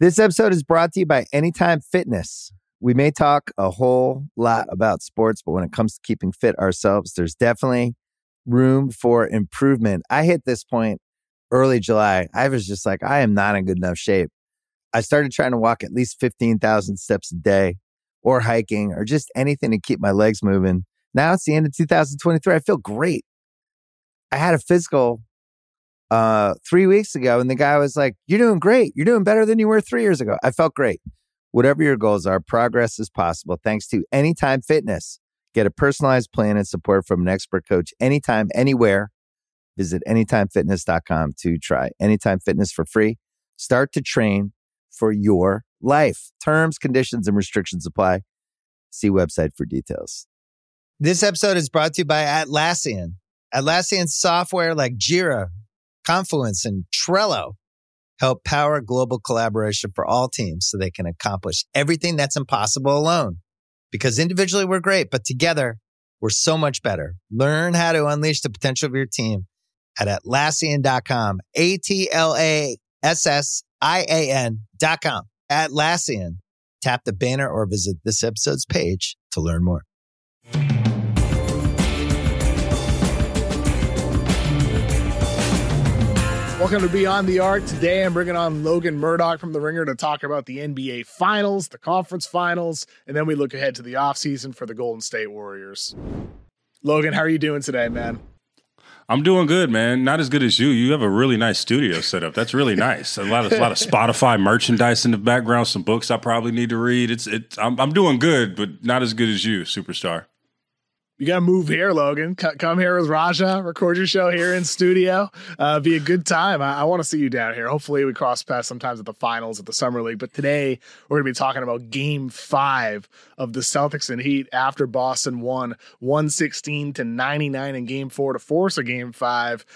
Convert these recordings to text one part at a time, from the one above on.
This episode is brought to you by Anytime Fitness. We may talk a whole lot about sports, but when it comes to keeping fit ourselves, there's definitely room for improvement. I hit this point early July. I was just like, I am not in good enough shape. I started trying to walk at least 15,000 steps a day or hiking or just anything to keep my legs moving. Now it's the end of 2023. I feel great. I had a physical 3 weeks ago, and the guy was like, "You're doing great. You're doing better than you were 3 years ago." I felt great. Whatever your goals are, progress is possible thanks to Anytime Fitness. Get a personalized plan and support from an expert coach anytime, anywhere. Visit anytimefitness.com to try Anytime Fitness for free. Start to train for your life. Terms, conditions, and restrictions apply. See website for details. This episode is brought to you by Atlassian. Atlassian software like Jira, Confluence, and Trello help power global collaboration for all teams so they can accomplish everything that's impossible alone. Because individually we're great, but together we're so much better. Learn how to unleash the potential of your team at Atlassian.com. Atlassian.com. Atlassian. Tap the banner or visit this episode's page to learn more. Welcome to Beyond the Arc. Today I'm bringing on Logan Murdock from The Ringer to talk about the NBA Finals, the conference finals, and then we look ahead to the offseason for the Golden State Warriors. Logan, how are you doing today, man? I'm doing good, man. Not as good as you. You have a really nice studio set up. That's really nice. A lot of Spotify merchandise in the background, some books I probably need to read. I'm doing good, but not as good as you, superstar. You got to move here, Logan. Come here with Raja, record your show here in studio. Be a good time. I want to see you down here. Hopefully we cross paths sometimes at the finals at the Summer League. But today we're going to be talking about Game 5 of the Celtics and Heat after Boston won 116-99 in Game 4 to force a Game 5.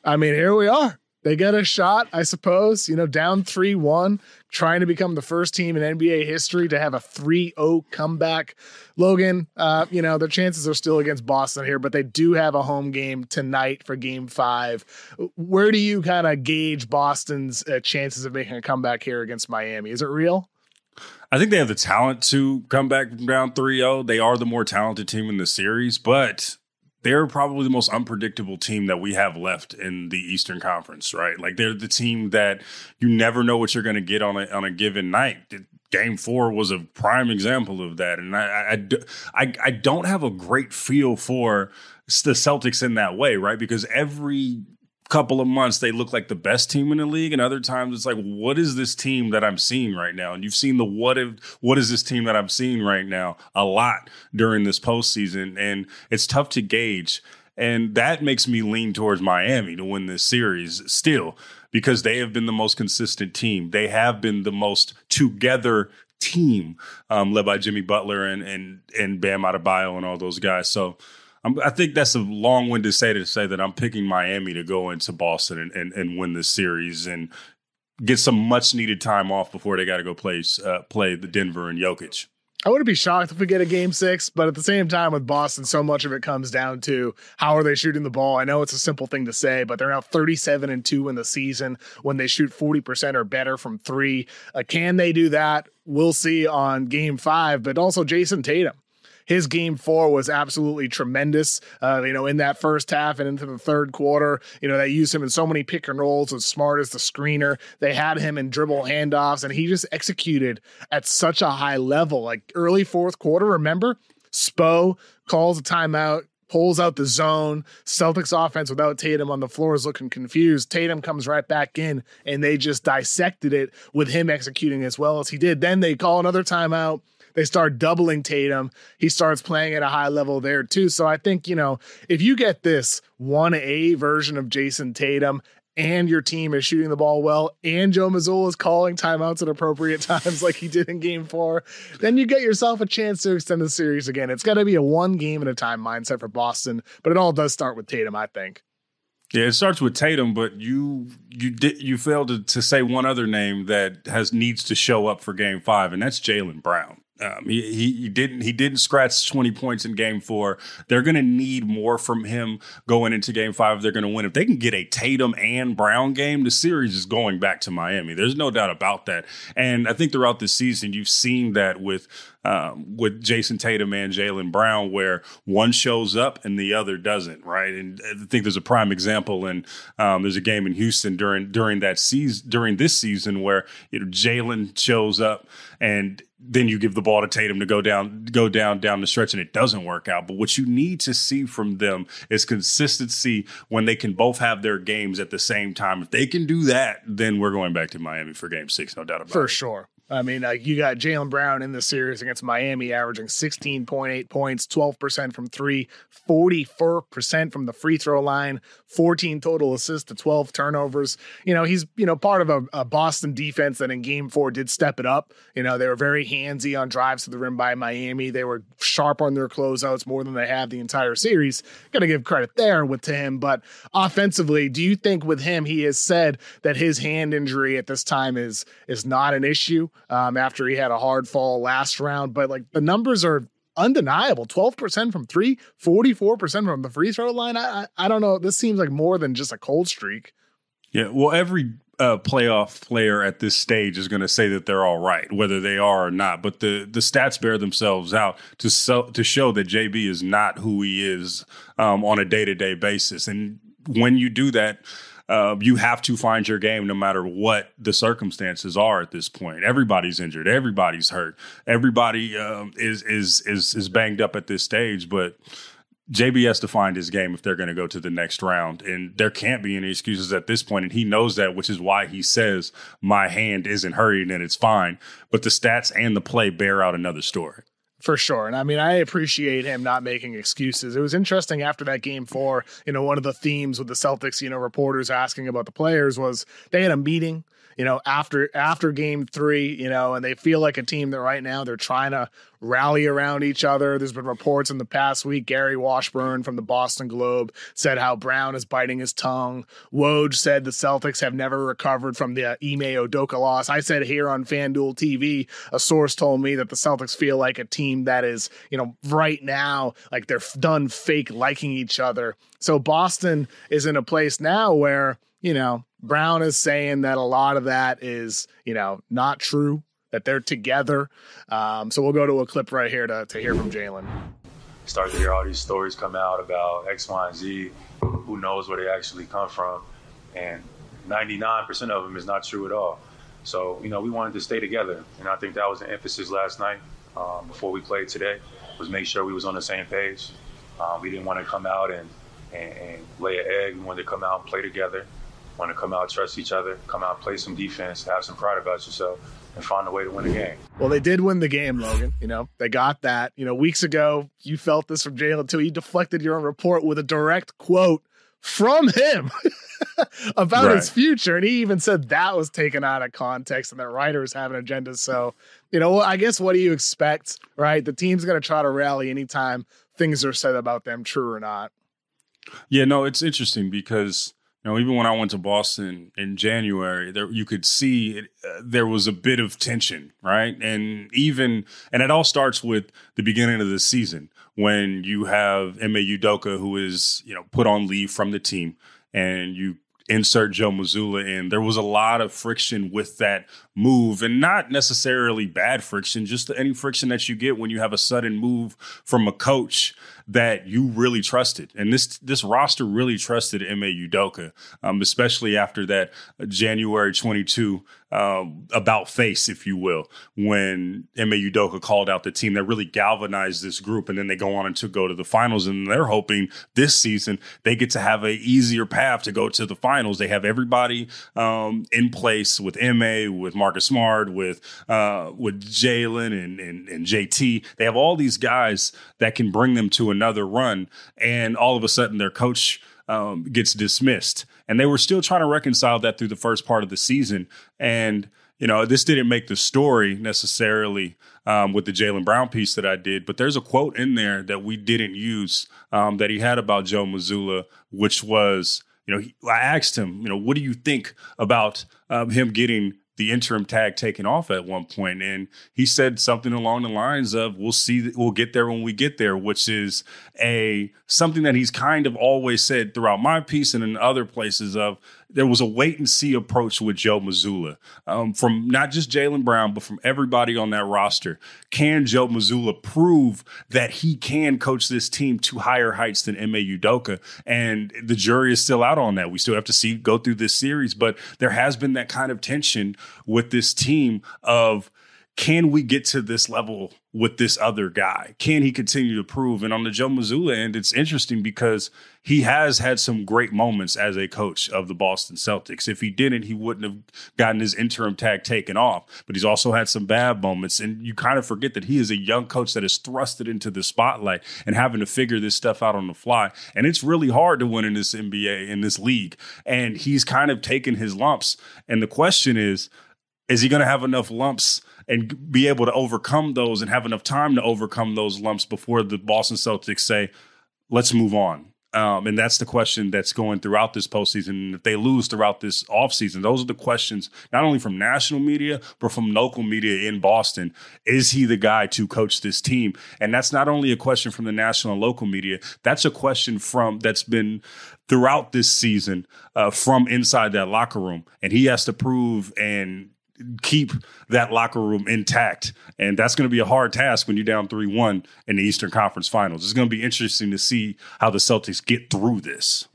I mean, here we are. They get a shot, I suppose, down 3-1, trying to become the first team in NBA history to have a 3-0 comeback. Logan, their chances are still against Boston here, but they do have a home game tonight for Game 5. Where do you kind of gauge Boston's chances of making a comeback here against Miami? Is it real? I think they have the talent to come back from down 3-0. They are the more talented team in the series, but they're probably the most unpredictable team that we have left in the Eastern Conference, right? Like they're the team that you never know what you're going to get on a given night. Game 4 was a prime example of that. And I don't have a great feel for the Celtics in that way, right? Because every couple of months they look like the best team in the league, and other times it's like, what is this team that I'm seeing right now? And you've seen the what is this team that I'm seeing right now a lot during this postseason, and it's tough to gauge. And that makes me lean towards Miami to win this series still, because they have been the most consistent team. They have been the most together team, led by Jimmy Butler and Bam Adebayo and all those guys. So I think that's a long-winded to say that I'm picking Miami to go into Boston and win this series and get some much-needed time off before they got to go play the Denver and Jokic. I wouldn't be shocked if we get a Game 6, but at the same time with Boston, so much of it comes down to how are they shooting the ball. I know it's a simple thing to say, but they're now 37-2 in the season when they shoot 40% or better from three. Can they do that? We'll see on Game 5, but also Jason Tatum. His Game 4 was absolutely tremendous, in that first half and into the third quarter. They used him in so many pick and rolls, as smart as the screener. They had him in dribble handoffs, and he just executed at such a high level. Like early fourth quarter, remember? Spo calls a timeout, pulls out the zone. Celtics offense without Tatum on the floor is looking confused. Tatum comes right back in, and they just dissected it with him executing as well as he did. Then they call another timeout. They start doubling Tatum. He starts playing at a high level there too. So I think, if you get this 1A version of Jason Tatum and your team is shooting the ball well and Joe Mazzulla is calling timeouts at appropriate times like he did in Game 4, then you get yourself a chance to extend the series again. It's got to be a one game at a time mindset for Boston, but it all does start with Tatum, I think. Yeah, it starts with Tatum, but you failed to say one other name that needs to show up for Game 5, and that's Jaylen Brown. He didn't scratch 20 points in Game 4. They're going to need more from him going into Game 5 if they're going to win. If they can get a Tatum and Brown game, the series is going back to Miami. There's no doubt about that. And I think throughout the season, you've seen that with Jason Tatum and Jaylen Brown, where one shows up and the other doesn't, right? And I think there's a prime example, and there's a game in Houston during this season where Jaylen shows up and then you give the ball to Tatum to go down the stretch, and it doesn't work out. But what you need to see from them is consistency when they can both have their games at the same time. If they can do that, then we're going back to Miami for Game 6, no doubt about it. For sure. I mean, you got Jaylen Brown in the series against Miami averaging 16.8 points, 12% from three, 44% from the free throw line, 14 total assists to 12 turnovers. He's, part of a Boston defense that in Game 4 did step it up. They were very handsy on drives to the rim by Miami. They were sharp on their closeouts more than they have the entire series. Got to give credit there to him. But offensively, do you think with him, he has said that his hand injury at this time is not an issue? After he had a hard fall last round, but the numbers are undeniable. 12% from three, 44% from the free throw line. I don't know. This seems like more than just a cold streak. Yeah, well, every playoff player at this stage is going to say that they're all right, whether they are or not. But the stats bear themselves out to show that JB is not who he is on a day-to-day basis. And when you do that, you have to find your game no matter what the circumstances are at this point. Everybody's injured. Everybody's hurt. Everybody is banged up at this stage. But JB has to find his game if they're going to go to the next round. And there can't be any excuses at this point. And he knows that, which is why he says my hand isn't hurting and it's fine. But the stats and the play bear out another story. For sure. And I mean, I appreciate him not making excuses. It was interesting after that Game 4, one of the themes with the Celtics, reporters asking about the players was they had a meeting, after Game 3, and they feel like a team that right now they're trying to rally around each other. There's been reports in the past week. Gary Washburn from the Boston Globe said how Brown is biting his tongue. Woj said the Celtics have never recovered from the Ime Udoka loss. I said here on FanDuel TV, a source told me that the Celtics feel like a team that is, right now, like they're done fake liking each other. So Boston is in a place now where, Brown is saying that a lot of that is, not true, that they're together. So we'll go to a clip right here to hear from Jaylen. Start to hear all these stories come out about X, Y, and Z. Who knows where they actually come from? And 99% of them is not true at all. So, we wanted to stay together. And I think that was the emphasis last night before we played today, was make sure we was on the same page. We didn't want to come out and lay an egg. We wanted to come out and play together. Want to come out, trust each other, come out, play some defense, have some pride about yourself, and find a way to win the game. Well, they did win the game, Logan. They got that. Weeks ago, you felt this from Jaylen too. He deflected your own report with a direct quote from him about his future. And he even said that was taken out of context and that writers have an agenda. So, I guess what do you expect, right? The team's going to try to rally anytime things are said about them, true or not. Yeah, no, it's interesting because even when I went to Boston in January, you could see there was a bit of tension, right? And it all starts with the beginning of the season when you have Ime Udoka, who is, put on leave from the team, and you insert Joe Mazzulla in. There was a lot of friction with that move, and not necessarily bad friction, just any friction that you get when you have a sudden move from a coach that you really trusted. And this roster really trusted Ime Udoka, especially after that January 22 about face, if you will, when Ime Udoka called out the team that really galvanized this group. And then they go on to go to the finals, and they're hoping this season they get to have an easier path to go to the finals. They have everybody in place with Ime, with Marcus Smart, with Jaylen and JT. They have all these guys that can bring them to another run, and all of a sudden their coach gets dismissed. And they were still trying to reconcile that through the first part of the season. And, this didn't make the story necessarily with the Jaylen Brown piece that I did, but there's a quote in there that we didn't use that he had about Joe Mazzulla, which was, I asked him, what do you think about him getting the interim tag taken off at one point, and he said something along the lines of, we'll get there when we get there, which is something that he's kind of always said throughout my piece and in other places of there was a wait and see approach with Joe Mazzulla, from not just Jaylen Brown, but from everybody on that roster. Can Joe Mazzulla prove that he can coach this team to higher heights than Ime Udoka? And the jury is still out on that. We still have to go through this series, but there has been that kind of tension with this team of, can we get to this level with this other guy? Can he continue to prove? And on the Joe Mazzulla end, it's interesting because he has had some great moments as a coach of the Boston Celtics. If he didn't, he wouldn't have gotten his interim tag taken off. But he's also had some bad moments. And you kind of forget that he is a young coach that is thrusted into the spotlight and having to figure this stuff out on the fly. And it's really hard to win in this NBA, in this league. And he's kind of taken his lumps. And the question is he going to have enough lumps and be able to overcome those and have enough time to overcome those lumps before the Boston Celtics say, let's move on? And that's the question that's going throughout this postseason. And if they lose throughout this offseason, those are the questions, not only from national media, but from local media in Boston. Is he the guy to coach this team? And that's not only a question from the national and local media. That's a question that's been throughout this season from inside that locker room. And he has to prove and keep that locker room intact. And that's going to be a hard task when you're down 3-1 in the Eastern Conference Finals. It's going to be interesting to see how the Celtics get through this.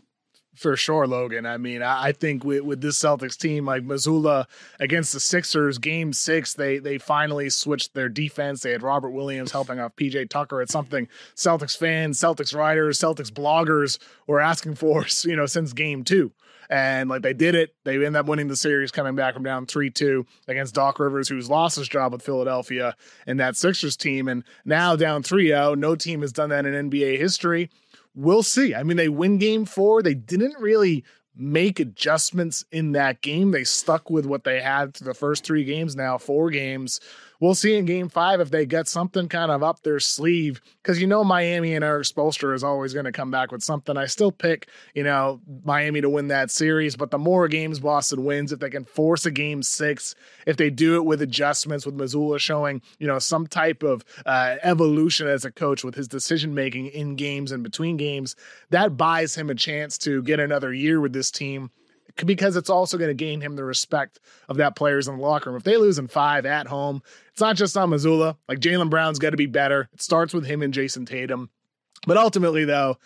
For sure, Logan. I mean, I think with this Celtics team, like Mazzulla against the Sixers, Game 6, they finally switched their defense. They had Robert Williams helping off PJ Tucker. It's something Celtics fans, Celtics writers, Celtics bloggers were asking for, since Game 2. And they did it. They ended up winning the series, coming back from down 3-2 against Doc Rivers, who's lost his job with Philadelphia and that Sixers team. And now down 3-0, no team has done that in NBA history. We'll see. I mean, they win Game 4. They didn't really make adjustments in that game. They stuck with what they had through the first 3 games, now 4 games. We'll see in Game 5 if they get something kind of up their sleeve, because Miami and Eric Spoelstra is always going to come back with something. I still pick, Miami to win that series, but the more games Boston wins, if they can force a Game 6, if they do it with adjustments, with Mazzulla showing, some type of evolution as a coach with his decision-making in games and between games, that buys him a chance to get another year with this team, because it's also going to gain him the respect of that players in the locker room. If they lose in 5 at home, it's not just on Mazzulla. Jaylen Brown's got to be better. It starts with him and Jason Tatum. But ultimately, though,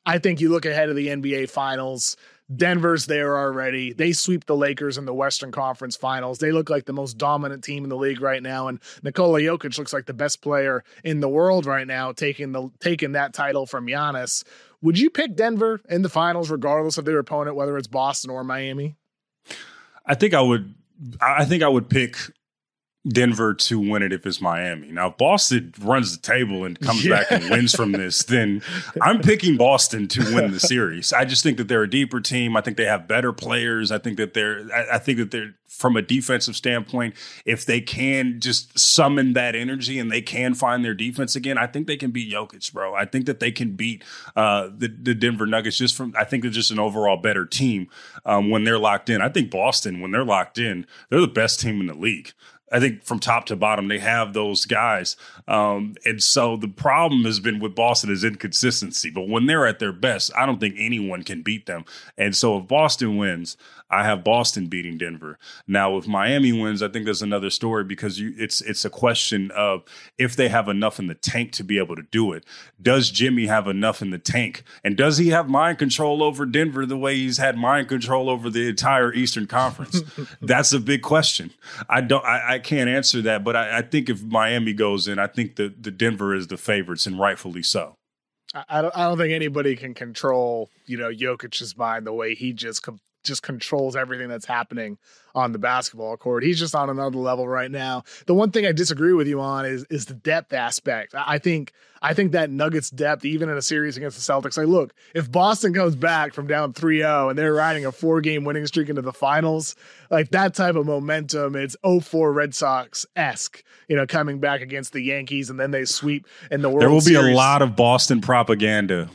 I think you look ahead of the NBA Finals. Denver's there already. They sweep the Lakers in the Western Conference Finals. They look like the most dominant team in the league right now. And Nikola Jokic looks like the best player in the world right now, taking that title from Giannis. Would you pick Denver in the finals, regardless of their opponent, whether it's Boston or Miami? I think I would pick Denver to win it if it's Miami. Now, if Boston runs the table and comes back and wins from this, then I'm picking Boston to win the series. I just think that they're a deeper team. I think they have better players. I think that they're from a defensive standpoint, if they can just summon that energy and they can find their defense again, I think they can beat Jokic, bro. I think that they can beat the Denver Nuggets I think they're just an overall better team when they're locked in. I think Boston, when they're locked in, they're the best team in the league. I think from top to bottom, they have those guys. And so the problem has been with Boston is inconsistency. But when they're at their best, I don't think anyone can beat them. And so if Boston wins, I have Boston beating Denver. Now, if Miami wins, I think there's another story, because it's a question of if they have enough in the tank to be able to do it. Does Jimmy have enough in the tank? And does he have mind control over Denver the way he's had mind control over the entire Eastern Conference? That's a big question. I can't answer that, but I think if Miami goes in, I think the Denver is the favorites, and rightfully so. I don't think anybody can control, Jokic's mind the way he just controls everything that's happening on the basketball court. He's just on another level right now. The one thing I disagree with you on is the depth aspect. I think that Nuggets depth, even in a series against the Celtics, look, if Boston comes back from down 3-0 and they're riding a 4-game winning streak into the finals, that type of momentum, it's 0-4 Red Sox-esque, coming back against the Yankees, and then they sweep in the World Series. There will be a lot of Boston propaganda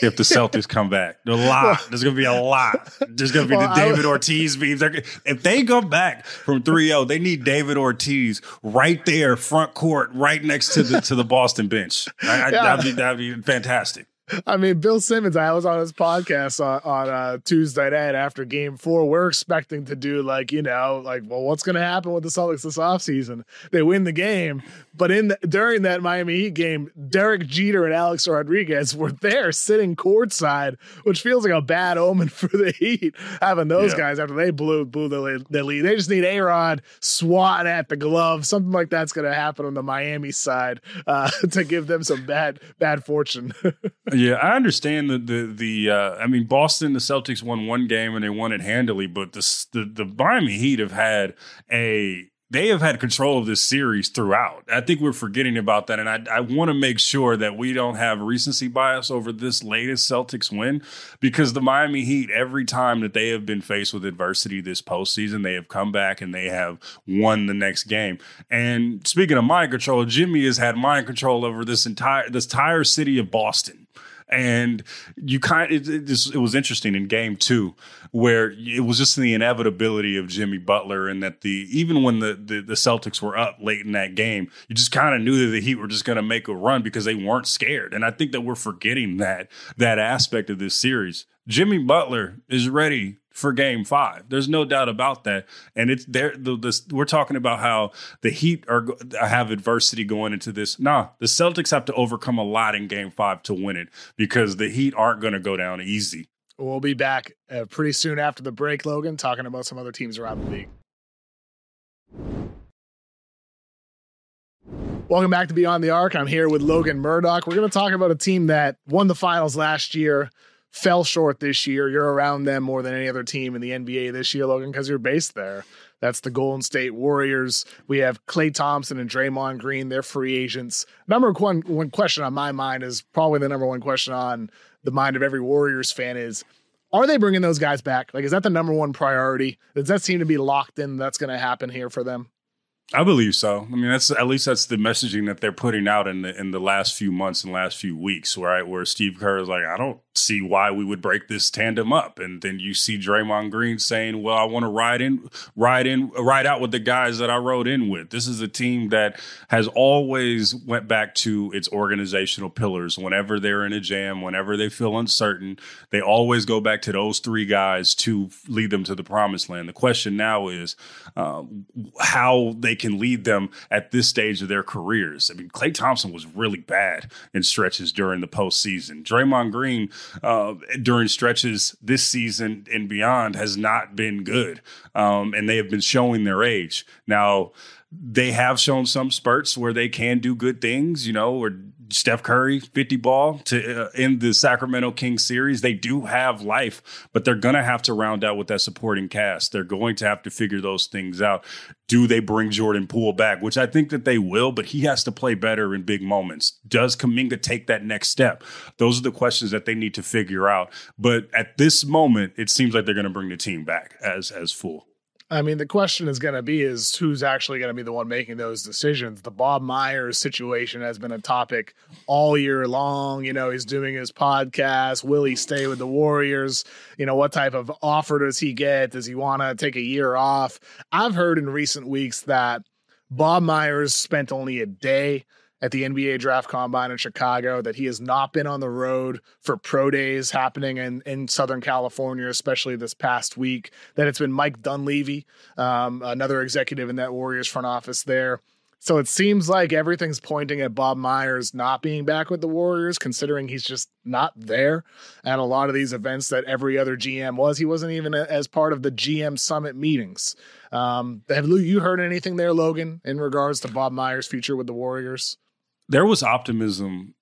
if the Celtics come back. A lot. There's going to be a lot. There's going to be the David Ortiz beef. If they come back from 3-0, they need David Ortiz right there, front court, right next to the Boston bench. That'd be fantastic. I mean, Bill Simmons, I was on his podcast on Tuesday night after Game 4. We're expecting to do well, what's going to happen with the Celtics this offseason? They win the game, but during that Miami Heat game, Derek Jeter and Alex Rodriguez were there sitting courtside, which feels like a bad omen for the Heat, having those guys after they blew the lead. They just need A-Rod swatting at the glove. Something like that's going to happen on the Miami side to give them some bad fortune. Yeah, I understand I mean, Boston, the Celtics won one game and they won it handily, but the Miami Heat have had control of this series throughout. I think we're forgetting about that, and I want to make sure that we don't have recency bias over this latest Celtics win, because the Miami Heat, every time that they have been faced with adversity this postseason, they have come back and they have won the next game. And speaking of mind control, Jimmy has had mind control over this entire city of Boston. And it was interesting in Game 2, where it was just the inevitability of Jimmy Butler, and that even when the Celtics were up late in that game, you just kind of knew that the Heat were just going to make a run because they weren't scared. And I think that we're forgetting that aspect of this series. Jimmy Butler is ready for Game 5. There's no doubt about that. And it's there. We're talking about how the Heat have adversity going into this. The Celtics have to overcome a lot in Game 5 to win it, because the Heat aren't going to go down easy. We'll be back pretty soon after the break, Logan, talking about some other teams around the league. Welcome back to Beyond the Arc. I'm here with Logan Murdock. We're going to talk about a team that won the finals last year, fell short this year. You're around them more than any other team in the NBA this year, Logan, because you're based there. That's the Golden State Warriors. We have Klay Thompson and Draymond Green. They're free agents. Number one question on my mind is probably the number one question on the mind of every Warriors fan is, are they bringing those guys back? Is that the number one priority? Does that seem to be locked in? That's going to happen here for them? I believe so. I mean, that's the messaging that they're putting out in the last few months and last few weeks, right? Where Steve Kerr is like, I don't see why we would break this tandem up. And then you see Draymond Green saying, well, I want to ride out with the guys that I rode in with. This is a team that has always went back to its organizational pillars. Whenever they're in a jam, whenever they feel uncertain, they always go back to those three guys to lead them to the promised land. The question now is how they can lead them at this stage of their careers. I mean, Klay Thompson was really bad in stretches during the postseason. Draymond Green, during stretches this season and beyond, has not been good. And they have been showing their age. Now, they have shown some spurts where they can do good things, or Steph Curry, 50 ball to end the Sacramento Kings series. They do have life, but they're going to have to round out with that supporting cast. They're going to have to figure those things out. Do they bring Jordan Poole back? Which I think that they will, but he has to play better in big moments. Does Kuminga take that next step? Those are the questions that they need to figure out. But at this moment, it seems like they're going to bring the team back as full. I mean, the question is going to be is who's actually going to be the one making those decisions. The Bob Myers situation has been a topic all year long. He's doing his podcast. Will he stay with the Warriors? What type of offer does he get? Does he want to take a year off? I've heard in recent weeks that Bob Myers spent only a day at the NBA Draft Combine in Chicago, that he has not been on the road for pro days happening in Southern California, especially this past week, that it's been Mike Dunleavy, another executive in that Warriors front office there. So it seems like everything's pointing at Bob Myers not being back with the Warriors, considering he's just not there at a lot of these events that every other GM was. He wasn't even as part of the GM summit meetings. Have you heard anything there, Logan, in regards to Bob Myers' future with the Warriors? There was optimism,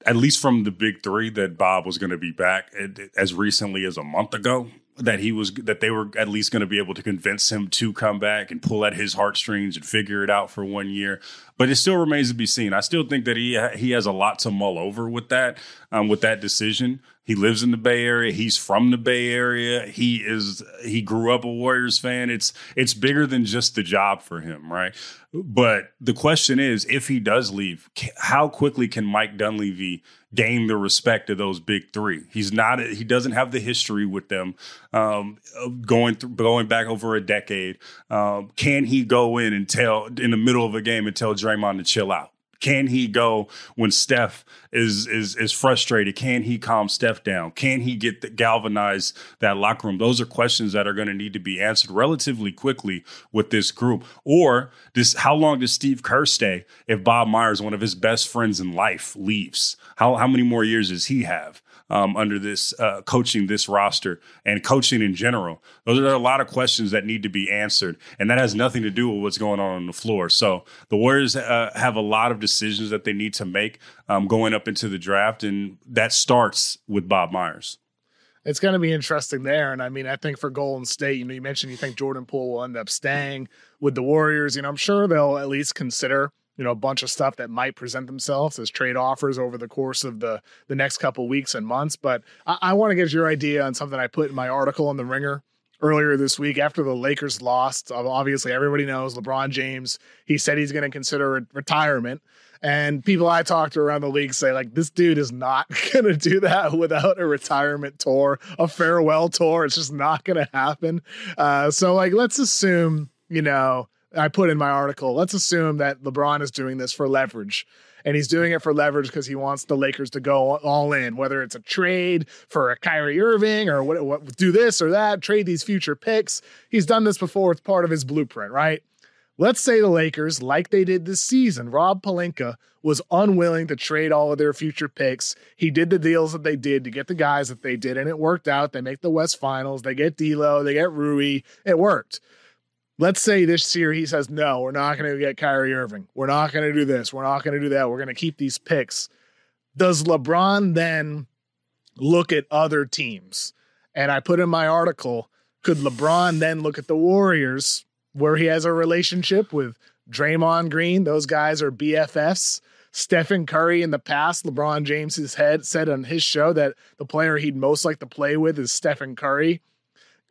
at least from the big three, that Bob was going to be back as recently as a month ago, that they were at least going to be able to convince him to come back and pull at his heartstrings and figure it out for 1 year. But it still remains to be seen. I still think that he has a lot to mull over with that decision. He lives in the Bay Area. He's from the Bay Area. He grew up a Warriors fan. It's bigger than just the job for him, right? But the question is, if he does leave, how quickly can Mike Dunleavy gain the respect of those big three? He doesn't have the history with them going back over a decade. Can he go in the middle of a game and tell Draymond to chill out? Can he go when Steph is frustrated? Can he calm Steph down? Can he galvanize that locker room? Those are questions that are going to need to be answered relatively quickly with this group. Or how long does Steve Kerr stay if Bob Myers, one of his best friends in life, leaves? How many more years does he have under this coaching this roster and coaching in general? Those are a lot of questions that need to be answered, and that has nothing to do with what's going on the floor. So the Warriors have a lot of decisions that they need to make going up into the draft, and that starts with Bob Myers. It's going to be interesting there. And I mean, I think for Golden State, you mentioned you think Jordan Poole will end up staying with the Warriors. I'm sure they'll at least consider a bunch of stuff that might present themselves as trade offers over the course of the next couple weeks and months. But I want to get your idea on something I put in my article in The Ringer earlier this week after the Lakers lost. Obviously, everybody knows LeBron James. He said he's going to consider retirement. And people I talk to around the league say, this dude is not going to do that without a retirement tour, a farewell tour. It's just not going to happen. So let's assume, I put in my article, let's assume that LeBron is doing this for leverage. And he's doing it for leverage because he wants the Lakers to go all in, whether it's a trade for a Kyrie Irving or what do this or that, trade these future picks. He's done this before. It's part of his blueprint, right? Let's say the Lakers, like they did this season, Rob Pelinka was unwilling to trade all of their future picks. He did the deals that they did to get the guys that they did, and it worked out. They make the West Finals. They get D'Lo. They get Rui. It worked. Let's say this year he says, no, we're not going to get Kyrie Irving. We're not going to do this. We're not going to do that. We're going to keep these picks. Does LeBron then look at other teams? And I put in my article, could LeBron then look at the Warriors where he has a relationship with Draymond Green? Those guys are BFFs. Stephen Curry in the past, LeBron James said on his show that the player he'd most like to play with is Stephen Curry.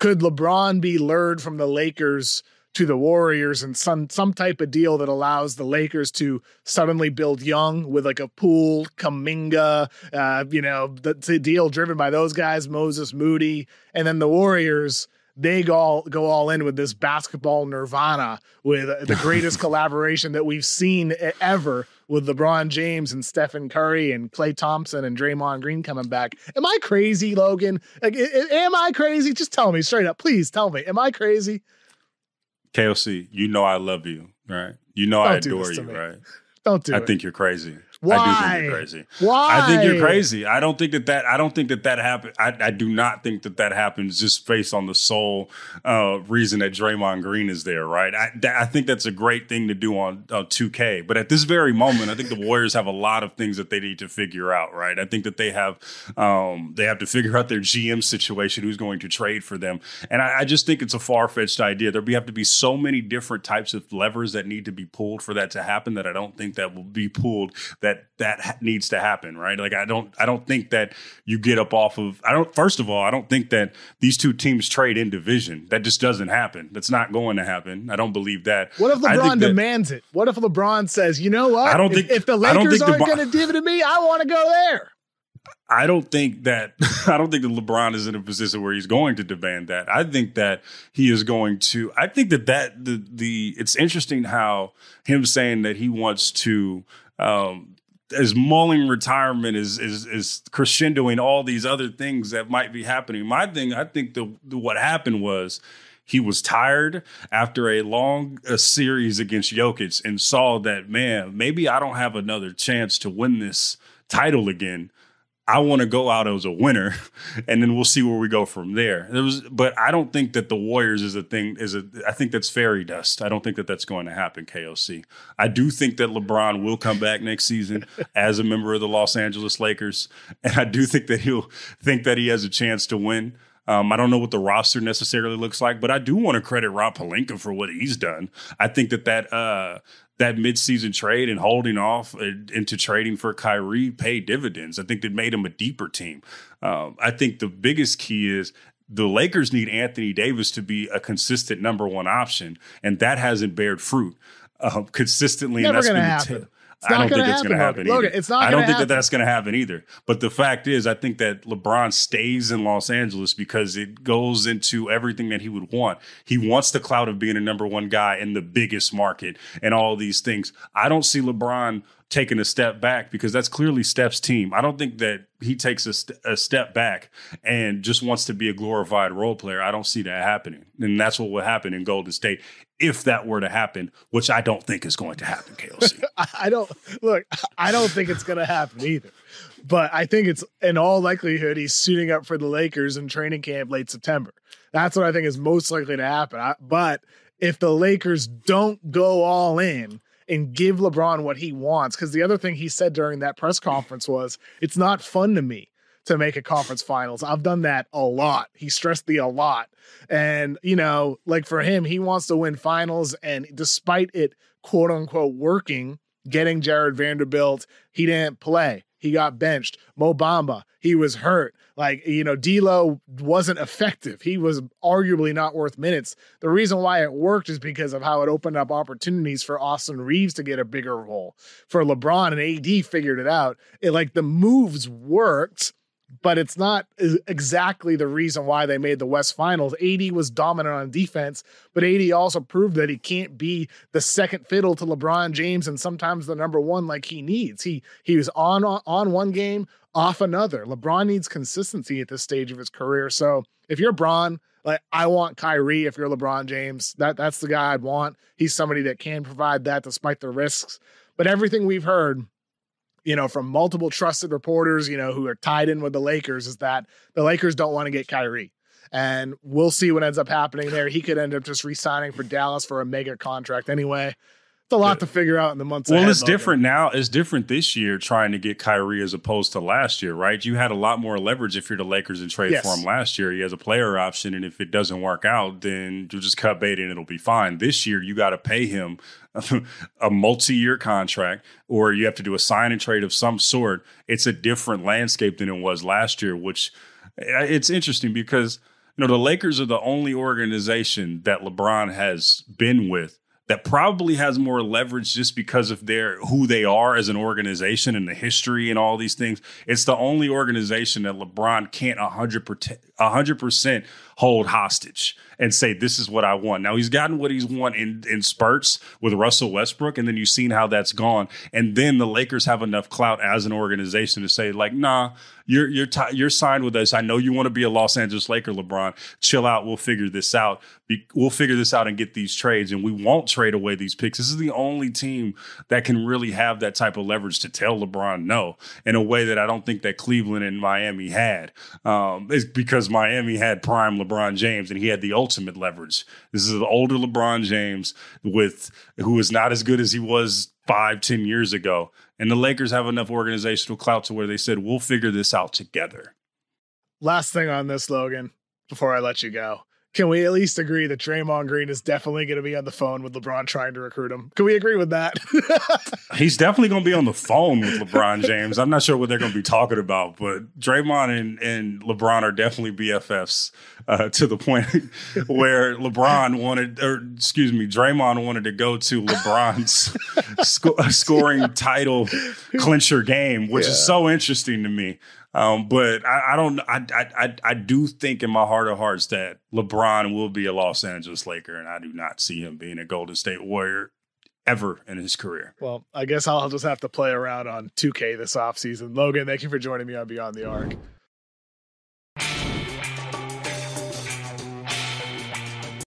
Could LeBron be lured from the Lakers to the Warriors and some type of deal that allows the Lakers to suddenly build young with a Poole, Kuminga, the deal driven by those guys, Moses Moody, and then the Warriors, they go all in with this basketball nirvana with the greatest collaboration that we've seen ever with LeBron James and Stephen Curry and Klay Thompson and Draymond Green coming back. Am I crazy, Logan? Am I crazy? Just tell me straight up. Please tell me. Am I crazy? KOC, I love you, right? I adore you, right? Don't do it. I think you're crazy. Why? I do think you're crazy. Why? I think you're crazy. I don't think that happened. I do not think that happens just based on the sole reason that Draymond Green is there, right? I think that's a great thing to do on 2K. But at this very moment, I think the Warriors have a lot of things that they need to figure out, right? I think that they have to figure out their GM situation, who's going to trade for them. And I just think it's a far-fetched idea. There have to be so many different types of levers that need to be pulled for that to happen that I don't think that will be pulled that needs to happen, right? I don't think that you get up off of, first of all, I don't think that these two teams trade in division. That just doesn't happen. That's not going to happen. I don't believe that. What if LeBron demands it? What if LeBron says, you know what? If the Lakers aren't going to give it to me, I want to go there. I don't think that LeBron is in a position where he's going to demand that. I think that he is going to. I think that it's interesting how him saying that he wants to, as mulling retirement is crescendoing all these other things that might be happening. I think what happened was he was tired after a long series against Jokic and saw that, man, maybe I don't have another chance to win this title again. I want to go out as a winner, and then we'll see where we go from there. But I don't think that the Warriors is a thing. I think that's fairy dust. I don't think that that's going to happen, KOC. I do think that LeBron will come back next season as a member of the Los Angeles Lakers, and I do think that he'll think that he has a chance to win. I don't know what the roster necessarily looks like, but I do want to credit Rob Pelinka for what he's done. I think that midseason trade and holding off into trading for Kyrie paid dividends. I think that made him a deeper team. I think the biggest key is the Lakers need Anthony Davis to be a consistent number one option, and that hasn't bared fruit consistently. Never going to happen. I don't think it's going to happen either. It's not. I don't think that that's going to happen either. But the fact is, I think that LeBron stays in Los Angeles because it goes into everything that he would want. He wants the clout of being a number one guy in the biggest market and all these things. I don't see LeBron taking a step back because that's clearly Steph's team. I don't think that he takes a step back and just wants to be a glorified role player. I don't see that happening. And that's what would happen in Golden State if that were to happen, which I don't think is going to happen, KLC. I don't think it's going to happen either. But I think it's in all likelihood he's suiting up for the Lakers in training camp late September. That's what I think is most likely to happen. But if the Lakers don't go all in and give LeBron what he wants, because the other thing he said during that press conference was, it's not fun to me to make a conference finals. I've done that a lot. He stressed the a lot. And, like for him, he wants to win finals. And despite it, quote unquote, working, getting Jared Vanderbilt, he didn't play. He got benched. Mo Bamba, he was hurt. D'Lo wasn't effective. He was arguably not worth minutes. The reason why it worked is because of how it opened up opportunities for Austin Reeves to get a bigger role. For LeBron and AD figured it out. The moves worked, but it's not exactly the reason why they made the West Finals. AD was dominant on defense, but AD also proved that he can't be the second fiddle to LeBron James and sometimes the number one like he needs. He was on one game, off another. LeBron needs consistency at this stage of his career. So if you're Bron, I want Kyrie. If you're LeBron James, that's the guy I'd want. He's somebody that can provide that despite the risks. But everything we've heard, from multiple trusted reporters, who are tied in with the Lakers, is that the Lakers don't want to get Kyrie. And we'll see what ends up happening there. He could end up just re-signing for Dallas for a mega contract anyway. It's a lot to figure out in the months ahead. Well, it's different now. It's different this year trying to get Kyrie as opposed to last year, right? You had a lot more leverage if you're the Lakers and trade for him last year. He has a player option, and if it doesn't work out, then you'll just cut bait and it'll be fine. This year, you got to pay him a multi-year contract, or you have to do a sign and trade of some sort. It's a different landscape than it was last year, which it's interesting because the Lakers are the only organization that LeBron has been with that probably has more leverage just because of who they are as an organization and the history and all these things. It's the only organization that LeBron can't 100% hold hostage and say, this is what I want. Now, he's gotten what he's won in spurts with Russell Westbrook, and then you've seen how that's gone. And then the Lakers have enough clout as an organization to say, nah, you're signed with us. I know you want to be a Los Angeles Laker, LeBron. Chill out. We'll figure this out. We'll figure this out and get these trades, and we won't trade away these picks. This is the only team that can really have that type of leverage to tell LeBron no in a way that I don't think that Cleveland and Miami had. It's because Miami had prime LeBron James, and he had the ultimate leverage. This is an older LeBron James who is not as good as he was 5-10 years ago. And the Lakers have enough organizational clout to where they said, we'll figure this out together. Last thing on this, Logan, before I let you go. Can we at least agree that Draymond Green is definitely going to be on the phone with LeBron trying to recruit him? Can we agree with that? He's definitely going to be on the phone with LeBron James. I'm not sure what they're going to be talking about, but Draymond and LeBron are definitely BFFs to the point where Draymond wanted to go to LeBron's scoring title clincher game, which is so interesting to me. But I do think in my heart of hearts that LeBron will be a Los Angeles Laker, and I do not see him being a Golden State Warrior ever in his career. Well, I guess I'll just have to play around on 2K this offseason. Logan, thank you for joining me on Beyond the Arc.